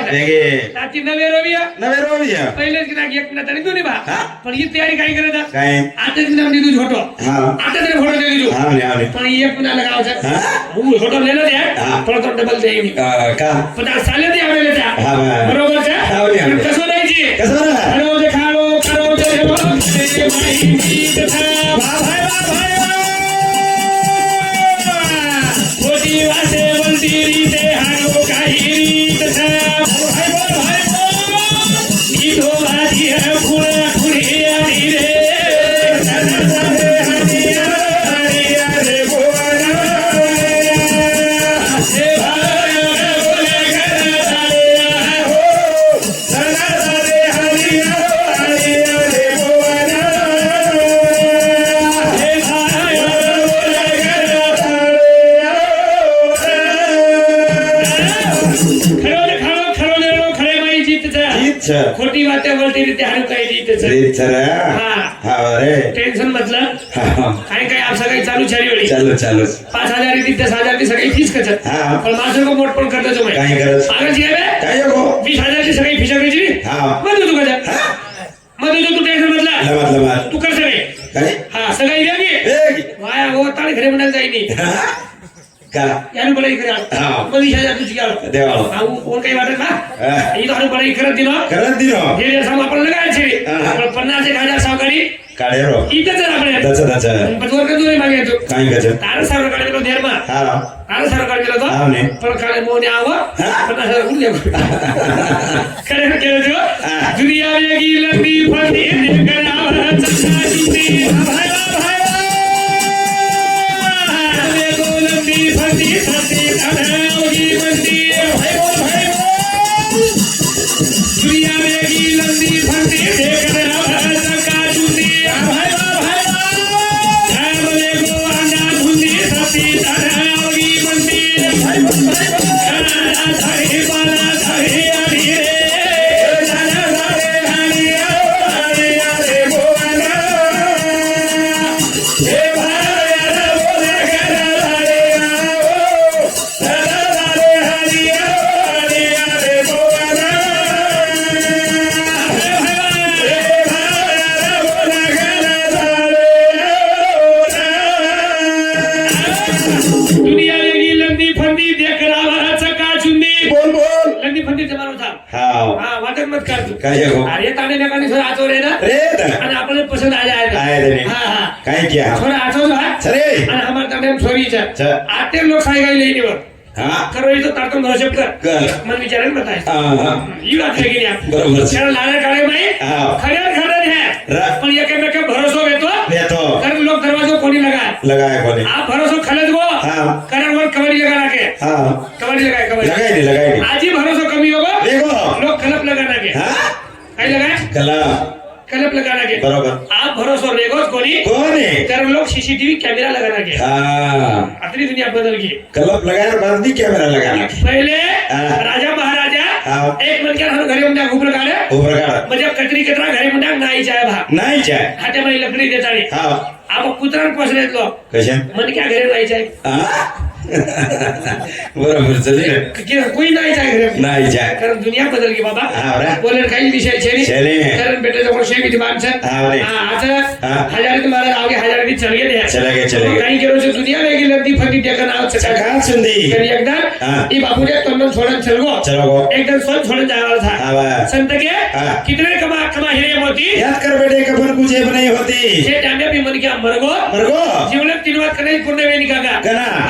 साची नवे रोविया पहिलेच की नाक एक तरी दोन्ही बा पण ही तयारी काय करत आता नाम दीदू छोटो आता तरी फोटो दे दीदू पण एक पुन्हा लगाव सर फोटो लेलो द्या पण तो डबल दे का पण साले दे आवेले त्या बरोबर छे कसो द्यायची खालो दे खालो करो दे भाई कथा भाई मोठी वासे मंदिरी ते हारो काही कथा भाई गीतो बाजी है फुला फुलिया रे खोटी बातें बोलती रहते हारू काही जीत टेन्शन मतलब काय आप सगळी चालू छारी वेळी चालू 5000 दी 10000 दी सगळी फीस कचत पण मास्टर को मोट पण करतो जो मैं काय करत पागल जी है काय हो 20000 दी सगळी फीस करायची मग तू कचत मग तू टेन्शन मतलब तू कर सगळे काय सगळी द्यागी वाया हो ताळे घरे म्हणाल जाईनी का याने बळी करा मग 20000 तुझी गाव देवाला कोण काही वाटत ना ही तो बळी करत दिनो हे साम आपण लगायचे पण 50,000 सावकारी काढेरो इथेच आपण दच पण वर कधी मागे येतो काय गजब तार सावर काढले देर मा तार सावर काढले तो पण काळे मोने आव 50,000 उरले करे केलं जो दुनिया वेगी लंबी फंदी करावा चक्का जुटी भाई फंदी फंदी अनावगी मंदी भाई दुनिया में की लंदी फंदी देखने चक्का चुंदी भाई बोले को अंडा धुंदी सती अनावगी मंदी भाई धारे बाला धारे आड़ी रे काय हो अरे ताने नकाने सर आतो रे ना रे आणि आपले पसंद आ जाएगा काय किया थोड़ा आतो ना सरे आणि हमार ताने छोरी आते लोग खाई गई लेनी वो करो ये तो तारतम भरोसे कर मन विचारन बताए ये बात है कि नहीं बरोबर चलो लाले काळे भाई खड़े है पण ये के भरोसा भेटो कारण लोग दरवाजा कोणी लगाए कोणी आप भरोसा खलत गो कारण वर कवरी लगा के कवरी लगाए आज ही भरोसा कमी होगा लोग खलप लगाना के काय लगाए कलप लगाना के बरोबर आप भरोसा रेगो कोणी तर लोग सीसीटीवी कैमरा लगाना के अपनी दुनिया बदल गई कलप लगाना बाद भी कैमरा लगाना पहले राजा महाराजा एक मनकर हम घरे में ऊपर काढे म्हणजे कटरी कटरा घरे में नाही जाय भा नाही जाय हाते में लकड़ी देता रे आप कुत्रान पोसले लो कशा मन क्या घरे नाही जाय बरोबर चले कोई नाही जाय घरे नाही जाय कारण दुनिया बदल गई बाबा बोले काही विषय छेनी कारण बेटे जब शेख की मान से आता 1000 तुम्हारा आगे 1000 की चल गए काही करो जो दुनिया में की लंदी फटी देखना आओ चका सुंदी एकदम ये बाबू ने तन्नन छोड़न चलगो एकदम सोच छोड़न जा रहा था संत के कितने कमा हिरे मोती याद कर बेटे कबर कुछ नहीं होती जे टाइम भी मन क्या मरगो जीवन 3 बात करने पूर्ण वे निकागा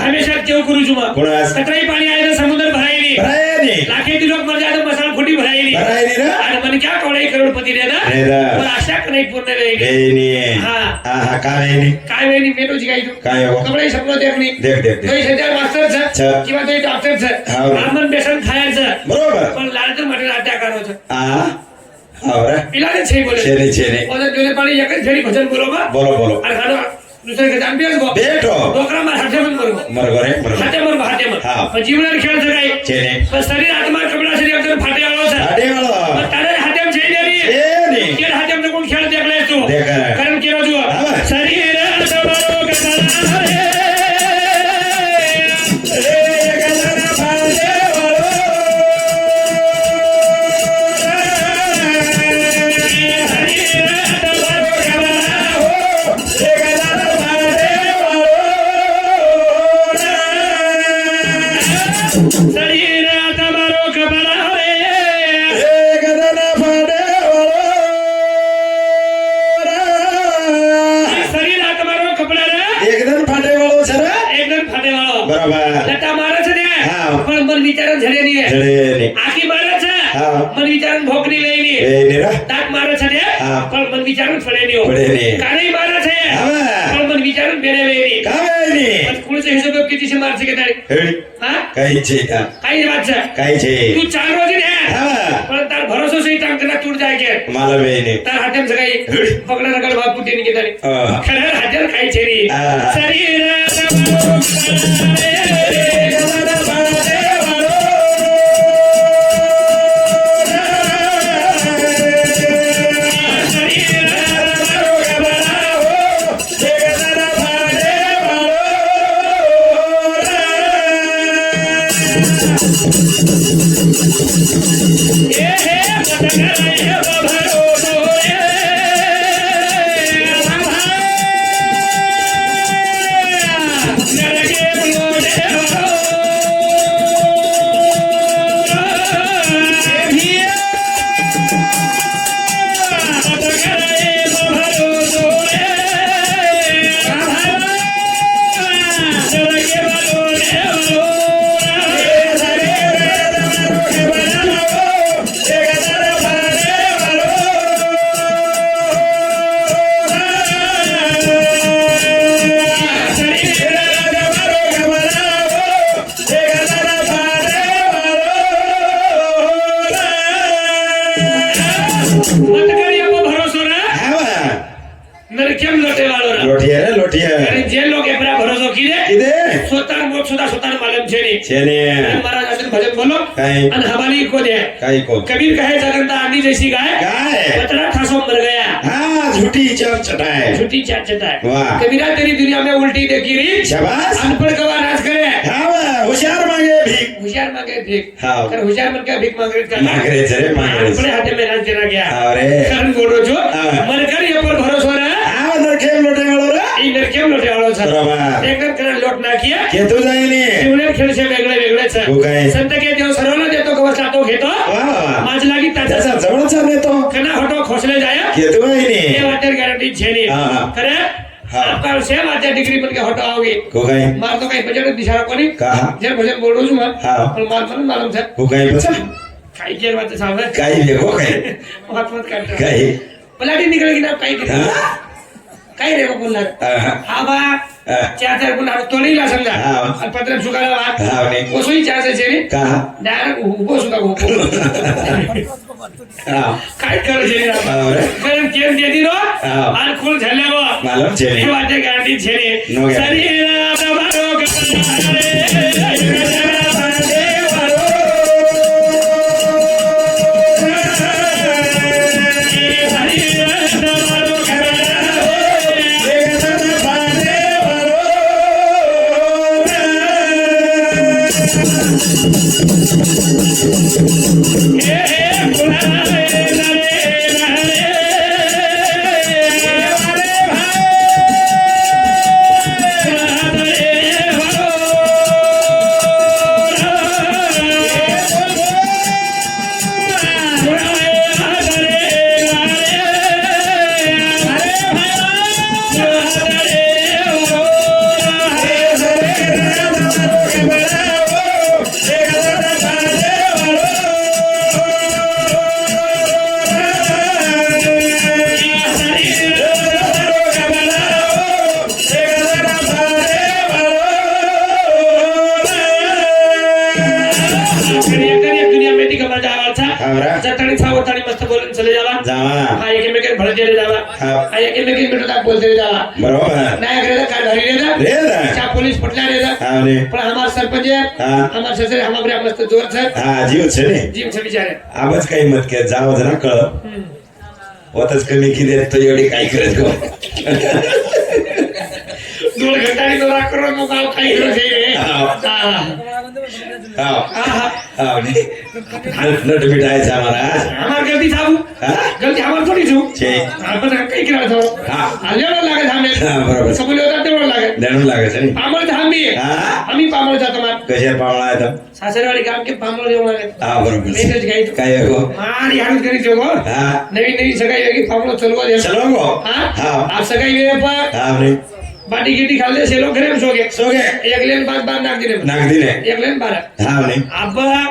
हमेशा क्यों करू जुमा कतराई पानी आए तो समुद्र भराई नहीं लाखे लोग मर जाए तो मसाल खोटी भराई नहीं और मन क्या कौड़े करोड़पति रे ना और आशा नहीं पूर्ण वेगी काय वेनी मेटो जिगाई तो कपड़े सपनो देखनी देख तो सध्या मास्टर छ किंवा तो डॉक्टर छ ब्राह्मण बेसन खायचं बरोबर पण लालच मटेरियल अटॅक करायचं आवरा इलाज छे बोले छे और जोने पानी एकच घडी भजन बोलो आणि खानो दुसरे के जान बियास गो बेटो डोकरा मार हाते मत मरगो हाते मर पण जीवनात खेळायचं काय छेने पण शरीर आत्मा कपडा शरीर एकदम फाटे आलो पण तारे हाते छे देरी के हाते कोण खेळ देखलाय तू कारण केरो जो शरीर सबरो कसा मन विचारण झडे नाही जडे ने आखी मारच हा. मन विचारण भोकनी लई नाही ए नेरा दात मारच आहे हा. पण मन विचारण फळे नाही फळे नाही. काळी मारच आहे हा. पण मन विचारण बेरे वेरी कावेनी पण कुळचे हिशोब कितीशे मारचे के तारे हेडी हा काही छे ता काही वाचा काही छे तू चार रोज रे हा पण तार भरोसा सहित अंकना टूट जाय के मला वेने तार हातेम सकाळी पकडा नकळ भाग पुटेनी के तारे हा. खरं हातेर काही छेरी हा. शरीर लोटिया जे लोक एपरा भरोसा किरे इदे स्वतः मोक्ष सुद्धा स्वतः मालूम छेने छेने महाराज आसन भजन बोलो काई अन हमारी को दे काई को कबीर कहे जगंता आंधी जैसी गाय गाय पतरा ठासो मर गया हाँ झूठी चप चटाए झूठी चाट चटाए वाह कबीरा तेरी दुनिया में उल्टी देखी री शाबाश अनपढ़ गवा नाच करे हाँ वाह होशियार मांगे भीख होशियार मांगे भीख हाँ कर होशियार मन का भीख मांगे कर मांगरे चले मांगरे अपने हाथे में नाच देना गया अरे करण बोलो जो हाँ. मन कर ये पर भरोसा रे हाँ नरखेम लोटे वालो रे ई नरखेम लोटे वालो छ बरोबर एकदम करण लोट नाखिया के तू जाईनी शिवने खेळचे वेगळे वेगळे छ हो काय संत के देव सर्वांना देतो कवर सातो घेतो वाह वाह माझ लागी त्याचा त्याचा जवळचा नेतो कना हटो खोसले जाया के तू ये जाईनी वाटर गारंटी छेनी हाँ. करे हाँ. आपका सेम आते डिग्री बन के हटो आओगे को काय मार तो काही बजट दिशा कोणी कहा जर भजन बोल रहा हूं हाँ. पण मार मन मालूम था को काय बचा काही केर बात साहब काही देखो काय मत मत काट काही पलाटी निकल की ना काही हाँ. काही रे बोलणार हा बा चार चार गुण तोडीला समजा हाँ. आणि पत्र सुकायला बा हाँ ने ओसोई चार छे कहा डायरेक्ट उभो सुका उभो हाँ काय कर छे अरे. कारण केम दे दिनो हाँ. आणि खोल झाले बा मालूम छे हे वाटे गाडी छे नो गया. शरीर प्रभारो दुनिया में दिखा जावा था हमरा जतणी सावताणी मस्त बोलून चले जावा जावा हा एकमेकांना भळ दिले जावा हाँ. हा एकमेकांना मिठा बोलते जावा बरोबर नाही करे काय धरी रे जा रे दा चा पुलिस पटला रे जा हाँ ने पण हमार सरपंच है हाँ. हमार ससरे हमारे मस्त जोर छ हाँ जीव छे ने जीव छ विचार आवाज काही मत के जाव जरा कळ होतच कमी की देत तो एवढी काय करत गो दोन घंटानी तो राग करो मग गाव काही करू छे हाँ हा हाँ ने नट मिठायचा महाराज हमार गलती साबू हाँ गलती हमार थोड़ी छु छे आपण काही करा तो हाँ. आलेलो लागे थांबे हाँ, बरोबर. सबले होता तेवढं लागे देणून लागे छे ने पामळ थांबी हाँ. आम्ही पामळ जातो मार कशे पावळा आहे तो सासरवाडी गाव के पामळ येऊ लागे हाँ बरोबर लेटेच गाई काय आहे गो मार यार करी जो गो हाँ नवीन नवीन सगळी वेगळी पामळ चलवा दे चलो गो हाँ हाँ आप सगळी वेळ पर हाँ ने બાટી ગીટી ખાલે સેલો ઘરે એમ સોગે સોગે એક લેન 5 નાખ દીને એક લેન 12 હા ને આબા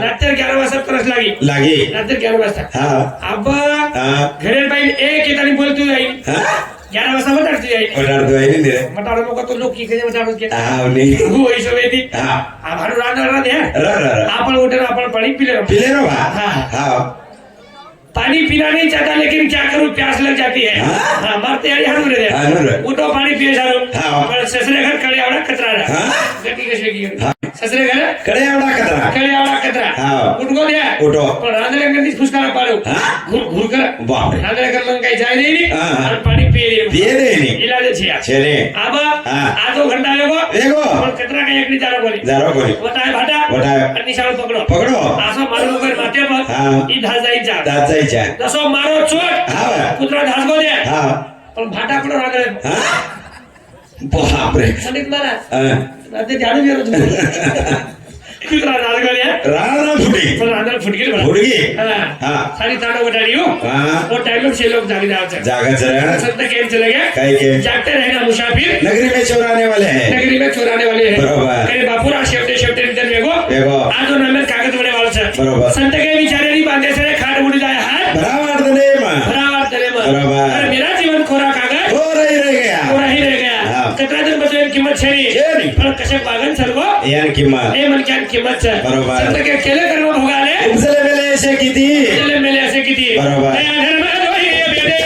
રાત્રે 11 વાગ્યા તરસ લાગી રાત્રે 11 વાગ્યા હા આબા ઘરે ભાઈ એક કેતાની બોલતું જાય હા 11 વાગ્યા વટાડતું જાય ને મટાડો મોકો તો લોક કી કે મટાડો કે હા ને હું હોય છે વેદી હા આ મારું રાંધા હે રા આપણ ઉઠે આપણ પાણી પી ले लो हाँ हाँ पानी पीना नहीं चाहता लेकिन क्या करूं प्यास लग जाती है हाँ मरते हैं यहाँ रे उठो पानी पिए जा हाँ पर ससरे घर कड़े आवड़ा कतरा रहा हाँ गटी कैसे की ससरे घर कड़े आवड़ा कतरा हाँ उठ गो दिया उठो पर रांधले घर नी फुसकारा पाड़ो घूर कर बाप रे रांधले घर में कहीं जाए नहीं और पानी पिए दे नहीं इलाज है छेने आबा आधो घंटा एगो पर कतरा का एक नहीं जारो बोली बताए भाटा निशान पकड़ो आसो मारो कर माथे पर ई धास जाई जा दसो मारो चोट कुतरा घास को दे पण भाटा पडो रागले बाप रे संदीप महाराज राते झाडू गेलो कुतरा घास को दे राणा फुटी पण रांदर फुट गेली हां सारी ताडो वटाड़ी हो वो टाइम में से लोग जाग जागा चले संत केम चले गए काई के जागते रहना मुसाफिर नगरी में चोराने वाले हैं बरोबर करे बापूरा शेवटे निधन वेगो आजो नामे कागज वडे वाल छे बरोबर संत के विचारे नी बांधे से खाट उड़ी जाए हाथ बराबर दले में बरोबर अरे मेरा जीवन कोरा कागज कोरा ही रह गया कतरा दिन बचो किंमत छेनी पण कशे बागन सर्व यान किंमत ए मन क्या किंमत छे बरोबर संत के केले कर्म भोगाले उपजले मेले असे किती बरोबर ए धर्म दोही बेदे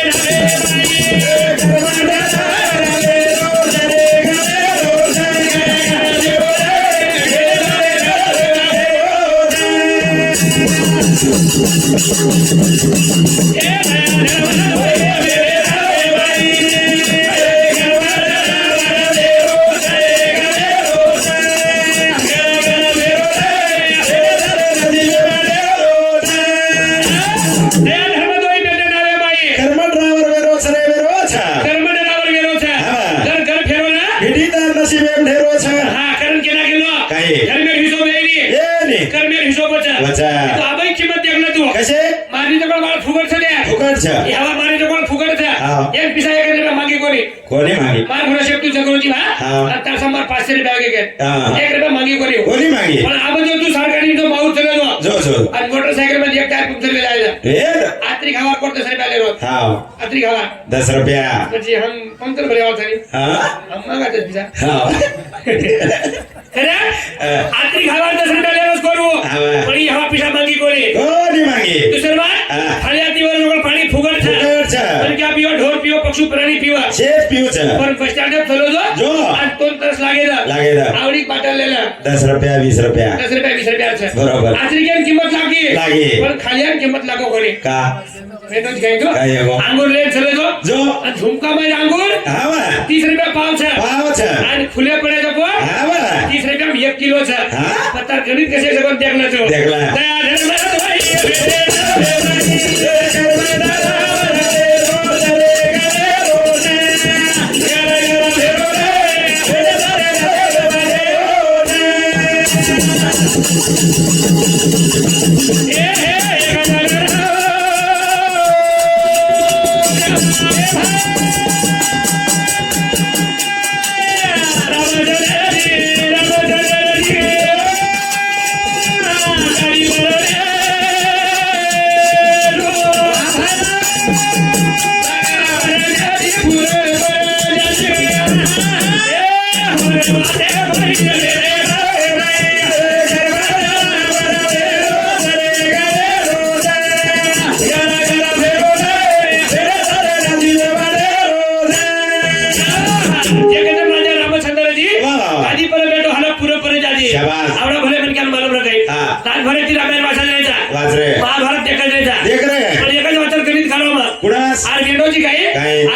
कोणी मागी मार घोडा शेपटू जगरोजी भा आता समोर 500 रुपये आगे के 1 रुपया मागी कोणी मागी पण अब जो तू सरकारी तो बहुत चले जो आणि मोटरसाइकिल में एक टायर पंक्चर ले जाएगा आत्री खावा को 10 रुपया ले रो हां आत्री खावा 10 रुपया પછી हम पंक्चर भरे वाला था हां हम मांगा 10 पैसा हां अरे आत्री खावा 10 रुपया ले रो करू पण हवा पैसा मागी कोणी मागी दुसरी बात खाली आती वर पाणी फुगट છે पण क्या पियो ढोर पियो पशु प्राणी पिवा शेत पियो છે पण बस स्टैंड चलो जो आणि तो तरस लागेला आवडी पाटल लेला 10 रुपया 20 रुपया 10 रुपया 20 रुपया છે बरोबर आजरी केम किंमत लागी पण खालियान किंमत लागो कोणी का मैं तो कहीं तो अंगूर ले चले जो झुमका में अंगूर हां 30 रुपया पाव છે आणि फुले पडे तो हां 30 रुपया में 1 किलो છે पत्ता गणित कसे सगळं देखला तो दया धर्म महाभारत देखा देख रहे पण एकच वाचन करीत खालो मग कुणास आर गेंडोची काय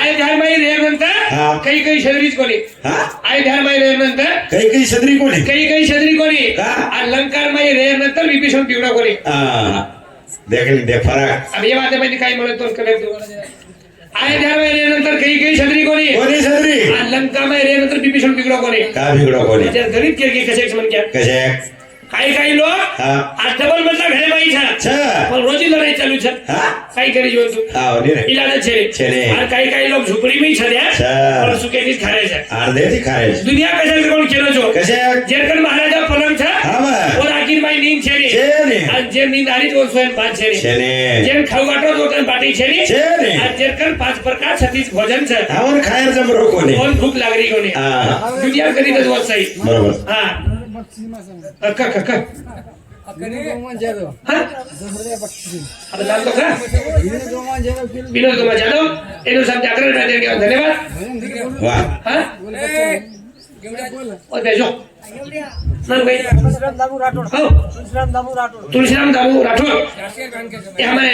आय ध्यान माई रे नंतर काही शरीरीच कोणी आय ध्यान माई रे नंतर काही शरीरी कोणी काही कोणी आणि लंकार माई रे नंतर विभीषण पिवडा कोणी देख फरक अब ये बात है काय म्हणत तो करे आय ध्यान माई रे नंतर काही शरीरी कोणी शरीरी आणि लंका माई रे नंतर विभीषण पिवडा कोणी का बिगडो कोणी गणित के कसे समज क्या कसे काही लोक आज डबल मधला घरे बाई पण रोजी लढाई चालू છે કઈ કરી જોયું તું હા ઓની ને ઈલાજ જ છે ને. અને કઈ લોક ઝૂંપડીમાં છડ્યા અચ્છા. પણ સુકેથી જ ખારે છે આર્ધેથી ખાય છે દુનિયા કશે કોણ કેલો છો કશે જેરકર મહારાજા પલંગ છે હા બા ઓર આકીરભાઈ નીંદ છે છે ને આ જે નીંદ આરી તો 105 છે છે ને જેમ ખવગાટો તો તને પાટી છે છે ને આ જેરકર 5 પ્રકાર 36 ભોજન છે આવર ખાયર જબરો કોને કોણ ભૂખ લાગરી કોને હા દુનિયા કરી તો વાત સહી બરોબર હા ક હા अब नाम तो खा विनोद कुमार जादव एनु सब जागरण राजे के धन्यवाद વાહ हाँ और भेजो नाम भाई हाँ तुलसीराम दामू राठौर ये हमारे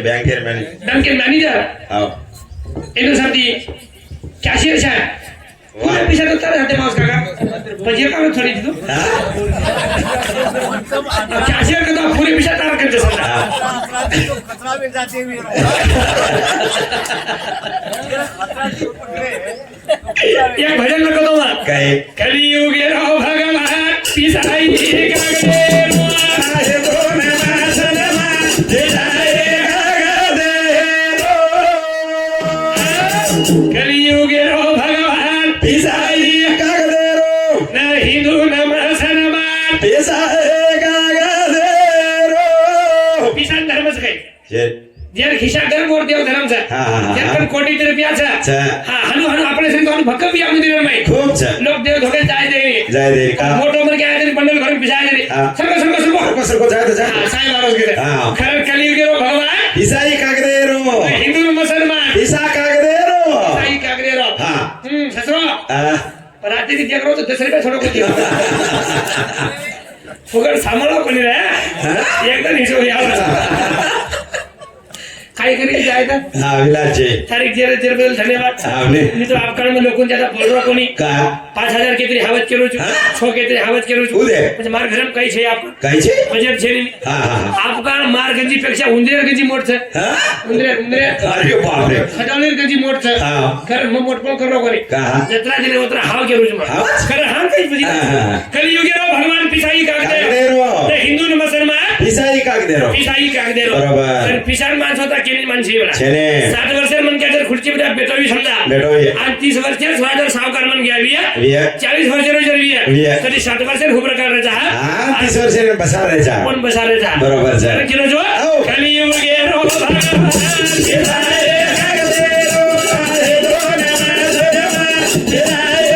બેંકેર મેનેજ बैंक के मैनेजर આવ एनु सब दी कैशियर है वाह. पीछे तो तारे हाथे माउस काका पजिया का थोड़ी दी तो कैशियर का तो पूरे पीछे तार करते समझा एक भजन लगा दो ना કઈ कलियुग रो भगवान पिसाई कागदे रो आहे तो ना सनमा दिलाए कलियुग रो भगवान પીસાઈ કાગદેરો न हिंदू न मुसलमान पिसान धर्म से काही છે जर खिशा धर्म और देव धर्म से हाँ, हाँ, हाँ. जर पण कोटी रुपया से છે हां हनु हनु આપણે સરી તો ભક્કમ બી આપી દેવે મય ખૂબ છે लोग देव धोके जाय दे જય દે કા मोटो मन के आए दे बंडल घर पिसाय दे हाँ. सरको सरको सरको સરકો જાય તો જાય हां साईं महाराज के हाँ. खर कलियुग रो भगवान પીસાઈ કાગદેરો हिंदू मुसलमान પીસા કાગદેરો साईं कागरे रो हाँ. ससरो આ रात्री की जगरो तो 10 रुपया छोड़ो को दियो फुगड़ सांभळो कोणी रे एकदम हिशोब यावं काय करी जायदा હા વિલાસ છે तारीख जेरे जेरे बदल धन्यवाद આવને मी तो आपकाळ में लोकों ज्यादा बोल रहा कोणी કા 5000 केतरी हावत केलो છું हाँ? 6 केतरी हावत केलो છું ઉદે म्हणजे मार घरम काही છે आप કઈ છે बजेट છે ની હા હા હા आपकाळ मार गंजी पेक्षा उंदरेर गंजी मोठ છે હા उंदरे उंदरे અરે બાપ રે खडावलेर गंजी मोठ છે હા खर मग मोठ पण करो कोणी કા जत्रा दिने उतरा हाव केलो છું हाव? खर हाव काही बुझी हाँ. कलियुगेरो भगवान पिसाई कागदे કાગદેરો हिंदू न मुसलमान પીસાઈ કાગદેરો पिसाई कागदेरो बरोबर. तर पिसाण माणसं होता केली माणशी છે बरा ને 7 वर्षार मन काय तर खुर्ची मध्ये बेटोवी समजा બેટો आणि 30 वर्षार स्वादर सावकार मन घ्या विया વિય 40 वर्षार जर विया विया. कधी 7 वर्षार खूप प्रकारचा હા 30 વર્ષે બસારે જા कोण बसारेचा बरोबर છે. तर किलो जो हो. कलियुगेरो भगवान पिसाई कागदेरो आहे दोन मुसलमान पिसाई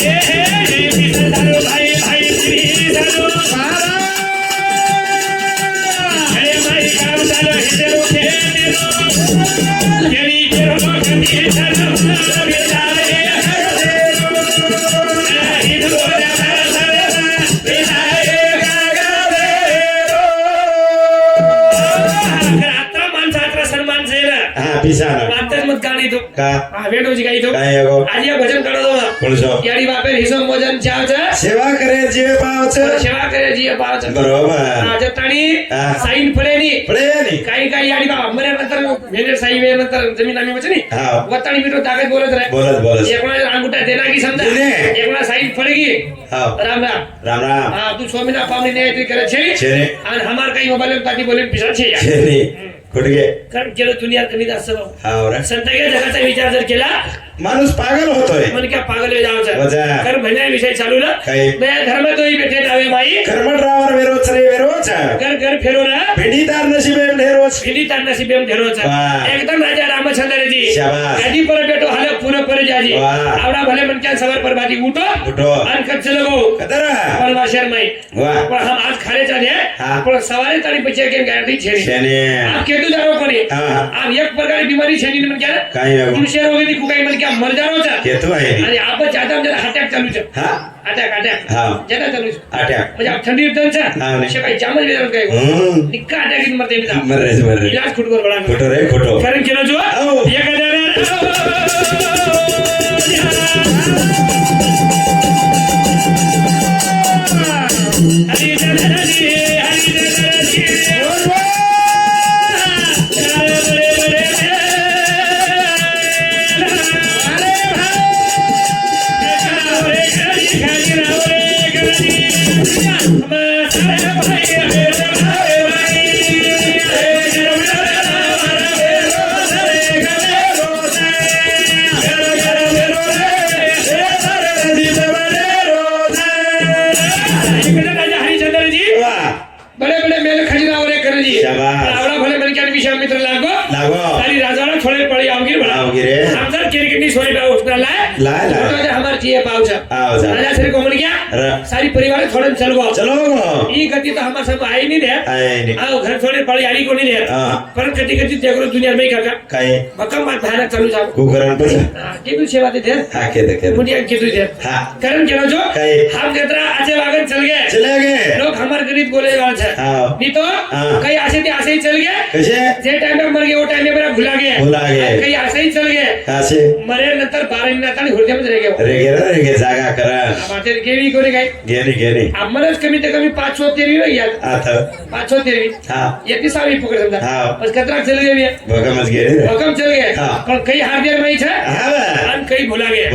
हे पिसारो भाई भाई श्री सारो अरे भाई काम झालं हे देरो केली केरो कमी सारो पिसाई हिंदू आता माणसाचा सन्मान झाला હા પીસાનો आताच मत गाणी तो કા हा वेडोजी गाई तो કાઈ એગો आज या भजन करो तो બોલશો यारी बापे हिसो मोजन चाव છે સેવા કરે જે પાવ છે सेवा करे जी पाव છે બરોબર आज ताणी હા. साईन पडेनी પડે ની काही काही याडी बाबा मरे नंतर मेरे साई वे नंतर जमीन आम्ही वचनी હા वताणी मिटो ताकत बोलत रे બોલત બોલત एकणा अंगुठा देना की समजा देने. एकणा साईन पडेगी હા राम राम રામ રામ હા તું સ્વામીના પાવની ન્યાયથી કરે છે છે ને અને હમાર કઈ મોબાઈલ તાકી બોલે पिसा છે છે ની ખોટગે कारण केलं दुनिया कमी जास्त હા ઓરે संताच्या जगाचा विचार जर केला माणूस पागल होतोय मन क्या पागल हो जावचं वजा. कारण भण्या विषय चालू ना काही. मैं धर्म तोही बेठे जावे माई कर्मटरावर वेरोच रे वेरोच घर घर फेरो ना भेंडीदार नशिबे ढेरोच फिरी तांना सिबेम ठेरोचा वाह. एकदम राजा रामचंद्रजी शाबास. गादी पर बेटो हाले पूरे पर जाजी वाह. आवडा भले मन क्या सवर पर बाती उठो उठो. आणि कच्छ लगो कदर पण वाशर माई वाह. पण हम आज खाले चाले हाँ. पण सवारे तारी बच्चे के गाड़ी छेनी શેને आप केतु जारो कोणी हाँ. आप एक प्रकार बीमारी छेनी मन क्या કાઈ એગો तुळशी रोगी कुकाई मन क्या मर जारो चा કેતું आहे आणि आपण जाता जरा अटॅक चालू છે હા अटॅक હા ज्यादा चालू છે આટ્યા म्हणजे आप थंडी तन છે હા, ને. असे काही जामच वेळ काय निक्का अटॅक इन मरते बिचा મરે છે મરે इलाज खुटकर बळा ખોટો रे ખોટો कारण केलं जो આવો. एक हजार हरी जय हरी हरी जय हरी हरिचंद्र जी बड़े बड़े मेल खजीना और कर जी आवड़ा भले मन के विषय मित्र लागो तारी राजवाड़ा थोड़े पड़ी आओगी बड़ा हम सर किरकिनी सोई बा उसका लाए तो हमार चाहिए पाउच राजा श्री कोमल क्या सारी परिवार थोड़े चलो ये गति तो हमार सब आई नहीं दे आओ घर थोड़े पड़ी आई को नहीं दे पर गति गति देखो दुनिया में काका काय बकम बात भयानक चालू साहब कुकरण पे केतु सेवा देते हां के मुनिया केतु दे कारण केलो जो हम केतरा आचे वागन चले गए लोग हमार गरीब बोले वाला छे नहीं तो कई आसे थे आसे ही चल गए कैसे जे टाइम पे मर गए वो टाइम पे मेरा भुला गए कई आसे ही चल गए आसे मरे नंतर 12 नंतर हृदय में रह गए जागा करा बाटे गेली कोणी काय गेली आम्हालाच कमीत कमी 500 तेरवी नाही यात आता 500 तेरवी हां येती सावी पकड समजा हां बस कतरा चल गए भगमच गेले भगम चल गए पण कई हार देर में छे हां आणि कई भुला गए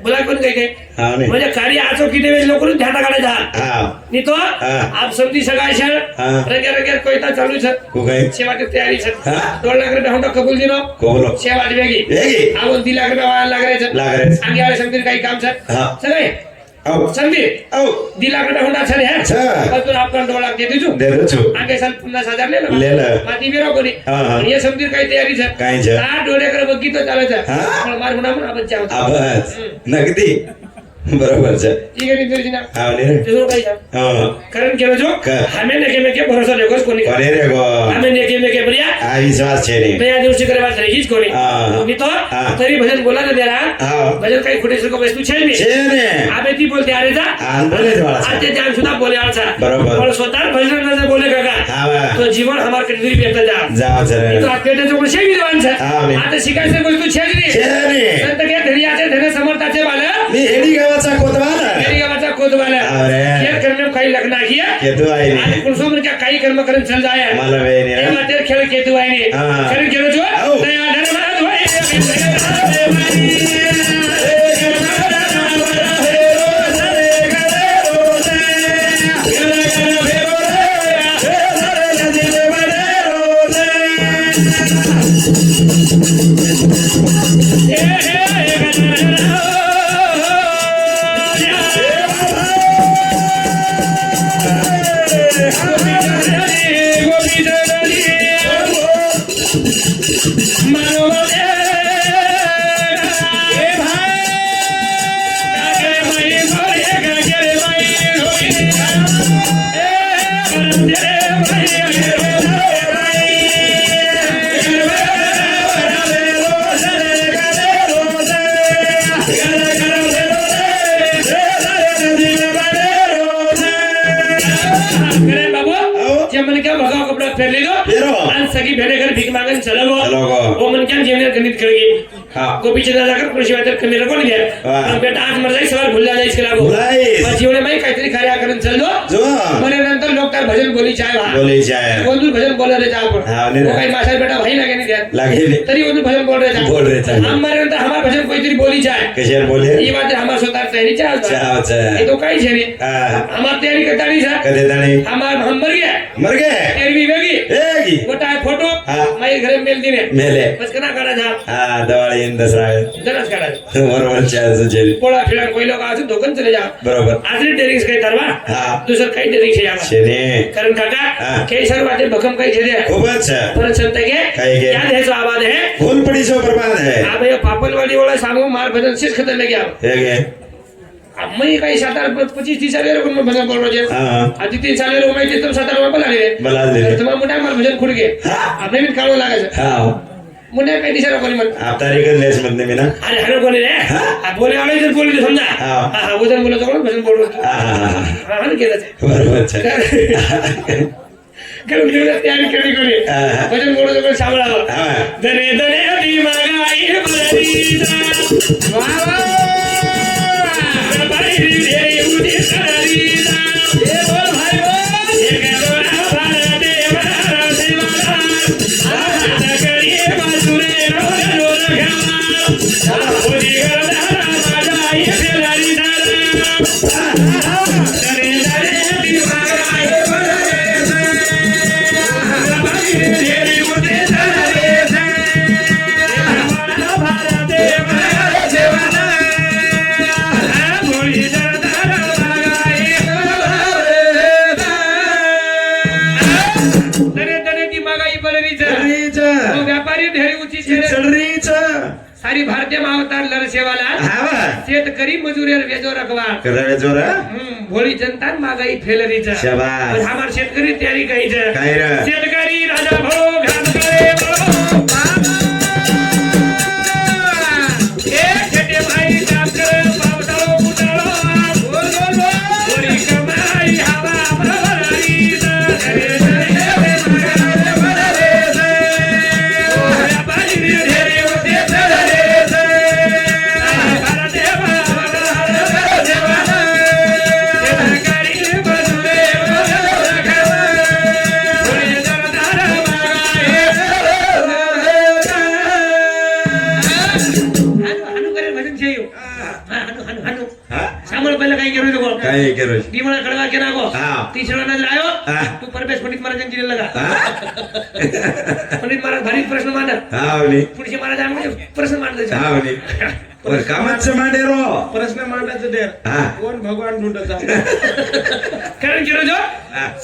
भुला कोण काय हां नाही म्हणजे कार्य आचो किती वेळ लोक ध्यान काढायचा हां नहीं तो आप समझी सका छे रगे रगे कोई ता चालू छे को काय सेवा की तैयारी छे 2 लाख रुपया होंडा कबूल दिनो सेवा देगी आवon 3 लाख रुपया लाग रहे छे आगे वाले समझी काही काम छे चले आओ समझी 2 लाख रुपया होंडा छे है पर तू आपन 2 लाख दे दीजू आगे साल 50,000 ले ले माती बेरो कोनी ये समझी काही तैयारी छे काय छे आ डोळे कर बगी तो चाले छे पण मार होंडा पण आपण जाऊ आवाज नगदी बरोबर છે ठीक है नितिन ना हां ने जरूर कही हां कारण केलो जो हमें ने के भरोसा देखो कोनी कोने रे गो हमें ने के बढ़िया आ विश्वास छे रे मैं दिवशी करे बात रही कोनी नहीं तो तरी भजन बोला ना देरा भजन काही खोटे सको वस्तू छे ने आबे ती बोलते अरे जा बोले वाला आते जान सुद्धा बोले आलसा बरोबर पण स्वतः भजन न बोले काका हां तो जीवन हमार कधी भेटता जा जरा तो आपके जो कोणी विद्वान छे आता शिकायचे वस्तू छे ने संत के धरियाचे धने समर्थाचे बाला मी हेडी गावाचा कोतवाला खेळ करणे काही लग्न किया केतु आहे आणि कुलसो म्हणजे काही कर्म करून चल जाय मला वे ने ते मात्र खेळ केतु आहे कारण केलो जो दया धर्म फेर ले दो आणि सगळी भेटे घर भीक मागन चलो वो मन क्या जीवन गणित करेगी गोपी चंद्र जाकर कृषि वाटर करने लगो नहीं है बेटा आज मर जाए सवाल भूल जा इसके लागो पर जीवन में काहीतरी कार्य करून चल दो मरे नंतर लोग तार भजन बोली जाए ओंदूर भजन बोल रहे जा आपण वो काही माशा बेटा भाई लागे नहीं द्या तरी ओंदूर भजन बोल रहे जा हम मरे नंतर हमार भजन कोईतरी बोली जाए कशे बोले ये बात हमार स्वतः तैयारी चाल ये तो काही छे नहीं हमार तैयारी करता नहीं सर कदे ताणी हमार हम मर गए तेरी वेगी गोटा फोटो माई घरे मेल दिने मेले बस कना काढा जा दवाळी दसरा जराच काढा बरोबर चाल पोळा फिरा कोई लोक आज दोकन चले जा बरोबर आज टेरिंग्स काही तरवा दुसर काही टेरिंग्स या शेने कारण काका के सर बाते भकम काही छे दे खूबच पर संत के याद है जो आवाज है फूल पड़ी सो बर्बाद है आबे पापल वाली वाला सांगो मार भजन से खतरनाक गया हे अब मैं काही 25-30 साल रे कोण भजन बोल रहे आधी 3 साल रे मैं तुम 7 रुपये बला ले तुम्हारा मोटा मार भजन खुड के आपने भी काढो लागे हां मुने काही दिसरा कोणी मन आप तारीख लेस मत मी ना अरे हरो कोणी रे बोले वाले जर बोली समजा हां उधर बोलो तो भजन बोल रहे हां हां केलं बरोबर करून घेऊन तयारी केली कोणी भजन बोलतो पण सांभाळावा दने दने दी मागाई बळीदा वा वा बाई रे उदी सरीदा ए बोल भाई बोल हे गलोरा भारते मारा सेवा आ करिए बाजुरे रो रो घमा उदी गरदा माझा ये फेलारी व्यापारी ढेरी ऊंची सारी भारतीय अवतार लर सेवाला शेतकरी मजूर वेजो रखवा भोळी जनता महागाई फेलरीचा शाबास. हमार शेतकरी तयारी काही काय रे? शेतकरी राजा भो घाम गळे भो एक खेटे भाई काम कर पावसाळो उन्हाळो गोल गोल गोल गोरी कमाई हवा भरारी काय करू दिवळा कडवा के नागो हाँ. तीसरा नजर आयो हाँ. तू परमेश पंडित महाराजांची लगा पंडित महाराज भारी प्रश्न मांडत पुढचे महाराज आम्ही प्रश्न मांडत कामाचं मांडे रो प्रश्न मांडायचं देर हा. कोण भगवान ढूंढता कारण केलं जो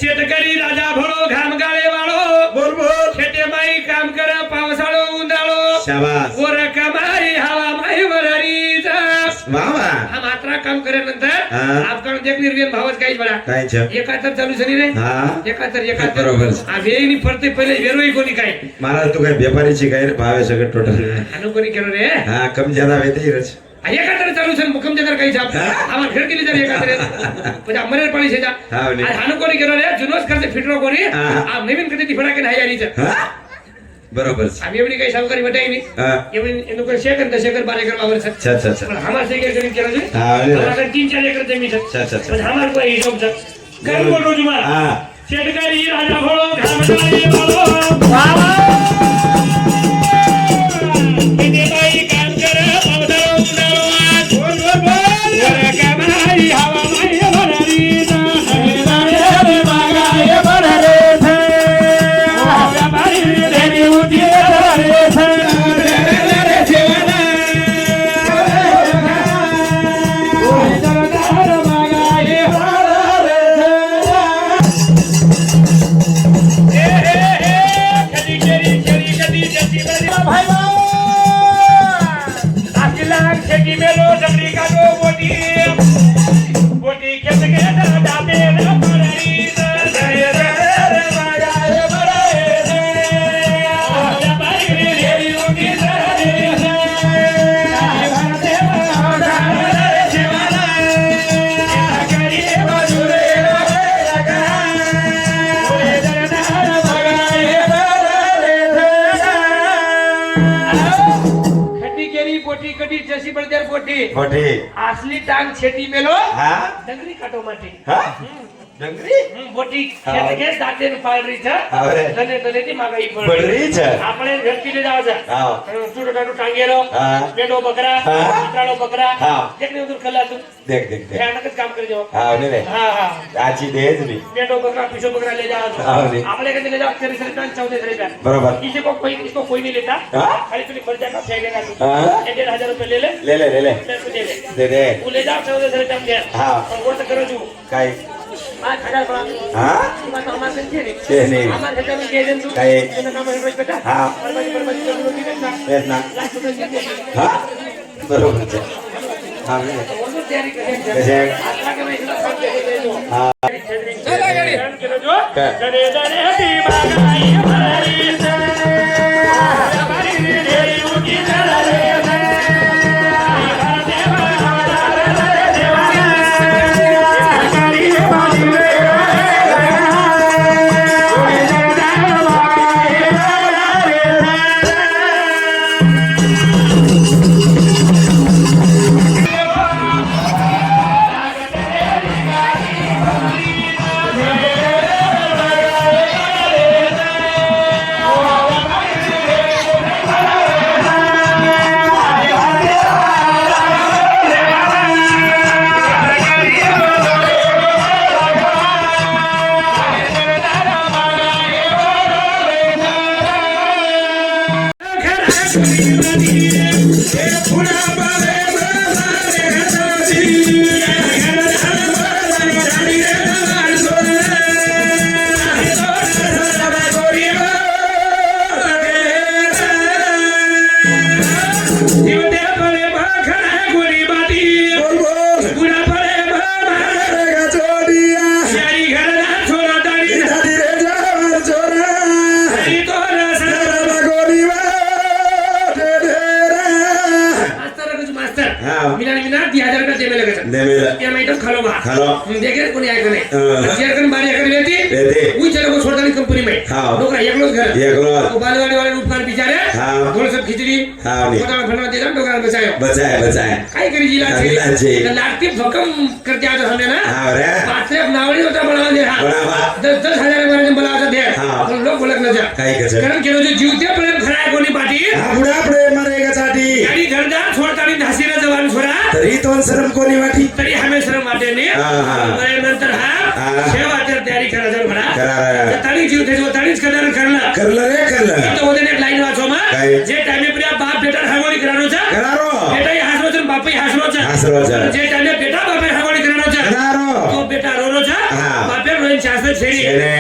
शेतकरी राजा भोळो घाम गाळे वाळो बोल बोल खेटे माई काम करा पावसाळो उन्हाळो शाबास गोर कमाई हवा माई वरारीचा वावा हा मात्रा काम केल्यानंतर हा. आपण देख निर्वेन भावच काहीच बडा काय छ एकातर चालू शनी रे हा एकातर बरोबर. हा वेळी पडते पहिले वेरोई कोणी काय महाराज तू काय व्यापारीची काय रे भाव आहे सगळं टोटल हानु कोणी केलं रे हा कम ज्यादा वेते रच एकातर चालू सन मुकम जर काही छाप आम्हाला खेळ केली जर एकातर म्हणजे अमरेर पाळी शेजा हा, वली. हानु कोणी केलं रे जुनोस करते फिटरो कोणी हा. आ नवीन कधी ती फडा के नाही यारीचं हा? बरोबर आम्ही एवढी काही सावकारी भेटाय नाही हा. एवढी लोक शेकर बारेकर वावर सर अच्छा अच्छा अच्छा पण हमार शेकर करीन केलं जी हा, वली. हमारा 3-4 एकर जमीन है अच्छा, अच्छा, अच्छा. पण हमार कोई हिसाब सर काय बोल रहा तुम्हारा हा शेतकरी राजा भोळो घामगाळे वाळो किती बाई काम कर पावसाळो उन्हाळो बोल बोल बोल वर कमाई हवा माई भरारी रे मागाय भरारे थे व्यापारी ढेरी उठी रे रे जीवना मागाय भरारे कधी केरी केरी कधी जती भाई शेती मेलो जबरी का गो बोटी बोटी खेत के जाते रे परारी रे रे मागाय भरारे व्यापारी ढेरी उठी रे भारते मागाय जीवना शेतकरी मजूर लगा ओरे जरदार मागाय खटी केरी पोटी कटी जशी बळदेर पोटी मोठी असली टांग छेटी मेलो हा डंगरी काटो माटी हा डंगरी बोटी खेत के दाते पाळरी छ अरे. तने तने ती मागाई पडरी छ. આપણે વ્યક્તિને જાવ હા. છોટો ટાટો ટાંગેલો હા. બેડો બકરા હા. ઉતરાળો બકરા હા. એકને ઉધર કલા તું देख देख देख ભયાનક જ કામ કરજો હા ને रे હા હા आजी देज भी બેડો બકરા પીછો બકરા ले जाओ હા, रे. આપણે કદે ले जाओ तेरे सर 14 रुपया बरोबर किसी को कोई इसको कोई नहीं लेता हाँ? खाली तुझे खर्चा का फेंकेगा तू हाँ? 1,500 रुपए ले ले ले ले ले ले तेरे को दे दे दे दे वो ले जाओ 14 रुपया में दे हाँ. और वो तो करो तू काय आज खड़ा पड़ा हा तुम्हारा सामान संख्या नहीं छे नहीं हमारे घर में दे दे तू काय तेरा काम है रोज बेटा हाँ. बरबादी रोटी देना तेच ना लाख रुपए दे दे हा बरोबर છે હા ને वो तैयारी कर कशे आता के मैं इतना सब दे दो हा चला गाड़ी चलो जो काय? करे दरे दी मागाई हमारी हमारी ढेरी उठी चला रे देमेला એમાં એકદમ ખાલો બા खालो દેખે કોની આ કરે હા. શેર કરીને બારી આગળ બેઠી બેઠી. હું ચલો છોડતાની કંપનીમાં હા. નોકરા એકલો જ ઘર એકલો જ. તો બાલવાડી વાળાને ઉપકાર બિચારે હા. થોડો સબ ખીચડી હા, ની. પોતાના ભણવા દેલા નોકરા બચાયો बचाए बचाए काय करी जिला हाँ, जिला छे. लाटती भकम करते आता हमने ना हाँ रे पाचले नावडी होता बनावा दे हा बनावा. 10,000 मारे बनावा दे हाँ. पण लोक बोलत न जा काही कसं कारण केलो जो जीवते प्रेम खराय कोणी पाटी हा बुडा आपले मरेगा साठी गाडी घरदार छोडतानी धासीला जवान छोरा तरी तो शरम कोणी वाटी तरी हमें श्रम वाटे ने हाँ, हाँ. मरे नंतर हा हाँ. सेवा तर तयारी करा जर भरा करा रे. ताणी जीव त्याच्या ताणीच कदर करला करलं रे करलं तो होते एक लाईन वाचो मा काय? जे टाइमे प्रिया बाप बेटा हागोळी करानो चा करारो बेटा हासरो चा बापही हासरो चा हासरो चा. जे टाइमे बेटा बापही हागोळी करानो चा करारो तो बेटा रोरो चा हाँ. बापे रोइन चास छेड़ी छेड़े.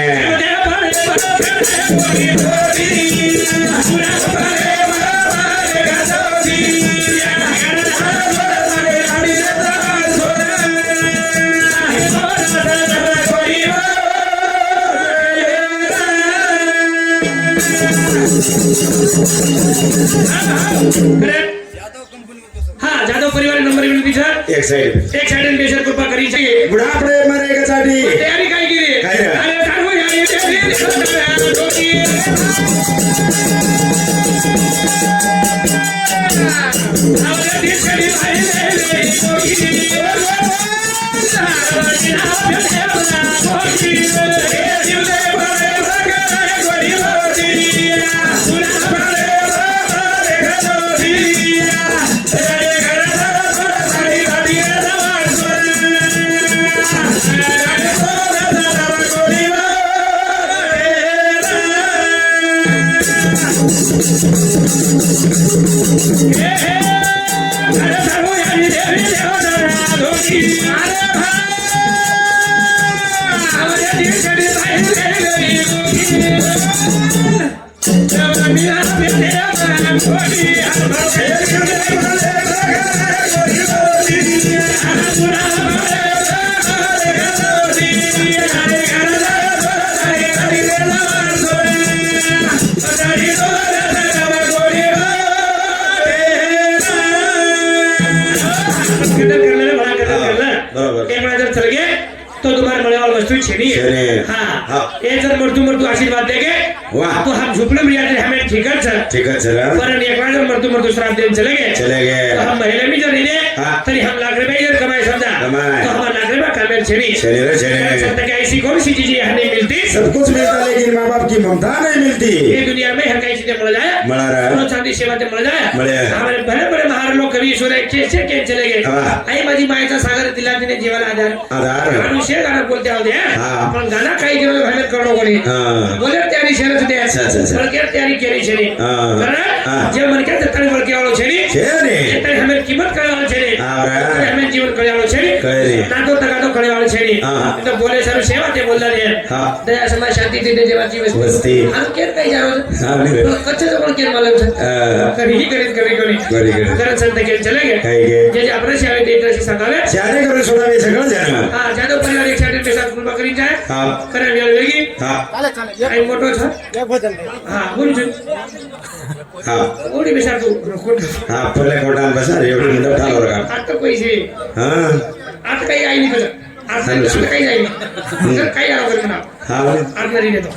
हाँ जादव परिवार नंबर विनंती सर एक साइड एक साइड बेशर कृपा करी चाहिए बुडा आपले मरेगा साठी तयारी काय केली काय रे? अरे चालू बरोबर एक वेळा जर चल गए तो तुम्हारे मरने वाला वस्तु छेनी है छेनी। हाँ हाँ। ये जर मरतू आशीर्वाद देंगे वाह। तो हम झुकने में जाते हमें ठीक है सर ठीक है चला पर एक बार जर मरतू श्राप देने चले गए चले गए तो हम महीने में जर इन्हें हाँ। तरी हम लाख रुपए इधर कमाए समझा कमाए। तो हमारे लाख रुपए कमाए छेनी छेनी रे छेनी। संत क्या ऐसी कौन सी चीजें हमें मिलती सब कुछ मिलता लेकिन माँ बाप की ममता नहीं मिलती ये दुनिया में हर कई चीजें मिल जाए मिला रहा है। सोना चांदी सेवा ते मिल जाए मिले। हमारे बड़े बड़े महान लोग कवि ईश्वर कैसे के चले गए हाँ। आई माझी मायेचा सागर दिला तिने जीवाला आधार आधार मनुष्य गाणं बोलते होते हाँ। पण गाणं काही केलं मेहनत करणं कोणी हाँ बोले त्यारी शरत दे अच्छा, अच्छा. बलके त्यारी केली छेनी हाँ. कारण हाँ. जे मन के तरी बलके वालो छेनी छेनी. तरी हमें कीमत करे वालो छेनी हाँ, रे. तरी हमें जीवन करे वालो छेनी करे. नातो तगातो करे वालो छेनी हाँ. तो बोले सर सेवा ते बोलला रे हाँ. दया समाज शांती ते देवाची वस्ती. वस्ती हम केर काही जारो हाँ, नहीं रे. कच्चे जो पण केर मालक हाँ. कधी ही करीत करी कोणी करी करी. कारण संत के चले गए काही गे जे जे आपले सेवा ते तशी सांगावे शादी करून सोडावे सगळं जाणं हा जादव परिवार एक साइड पे साथ कृपा करी जाए हाँ करे वेळ वेगी हाँ आई मोटो छ हा बोल छु हाँ ओडी बेसा तू हाँ पहिले कोटान बसा रे एवढी मुलं ठावर का आता पैसे हाँ आता काही आई नाही तुझं आता काही आई नाही जर काही आलो कर म्हणा हाँ आता नाही देतो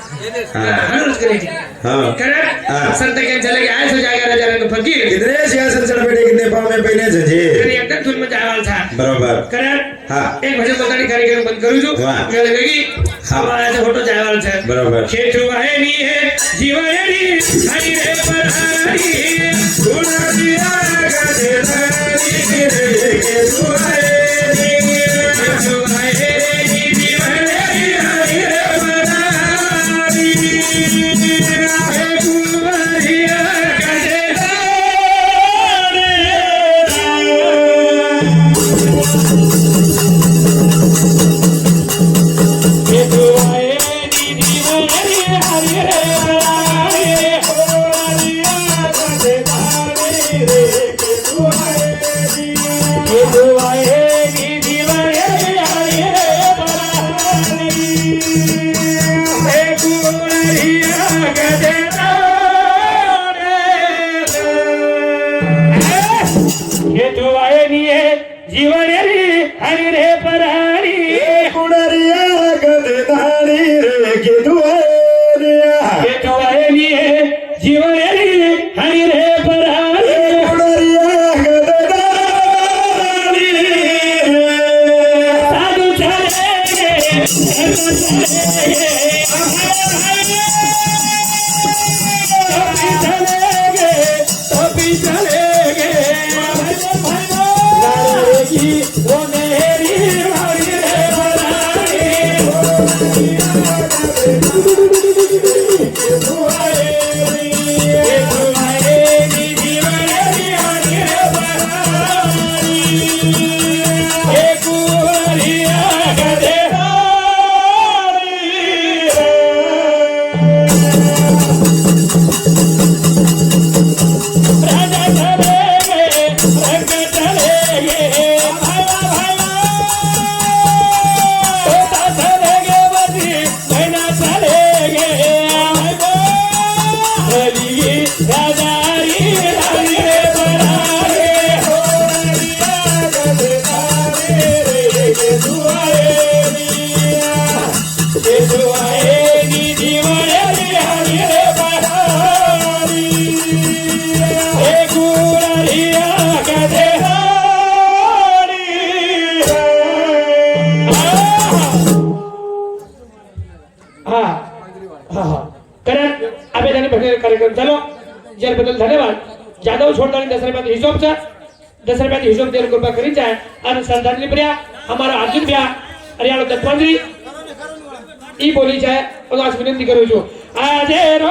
हाँ. हनुस करायची हाँ कारण हाँ. संत के चले गए ऐसे जाएगा राजा रंग फकीर कितने सियासत चढ़ बैठे कितने पाँव में पहने झंझे आणि एकदम धुन मध्ये आवाज था बरोबर कारण हाँ एक भजन बतानी कार्यक्रम बंद करू छु वाह. वेळ वेगी हाँ. समाजाचा फोटो जायवाल છે बरोबर खेतू आहे नी हे जीवनी हरी रे परारी गुणादिया गदे धरी रे खेतू आहे नी खेतू आहे नी जीवनी हरी रे परारी हे गुणादिया गदे धरी कार्यक्रम झालो ज्याबद्दल धन्यवाद. जाधव छोड़ता दसरे हिशोब से दसरे हिशोब देने कृपा करी जाए और श्रद्धांजलि प्रिया हमारा अर्जुन भैया हरियाणा दत्तमंत्री ई बोली जाए और आज विनती करूँ जो आजे रो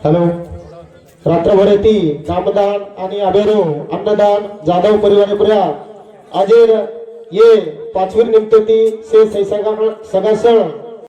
हॅलो. रात्रभर येती नामदान आणि अभेरो अन्नदान जाधव परिवार पुऱ्या आजेर ये पाचवीर निमते ती से सगासण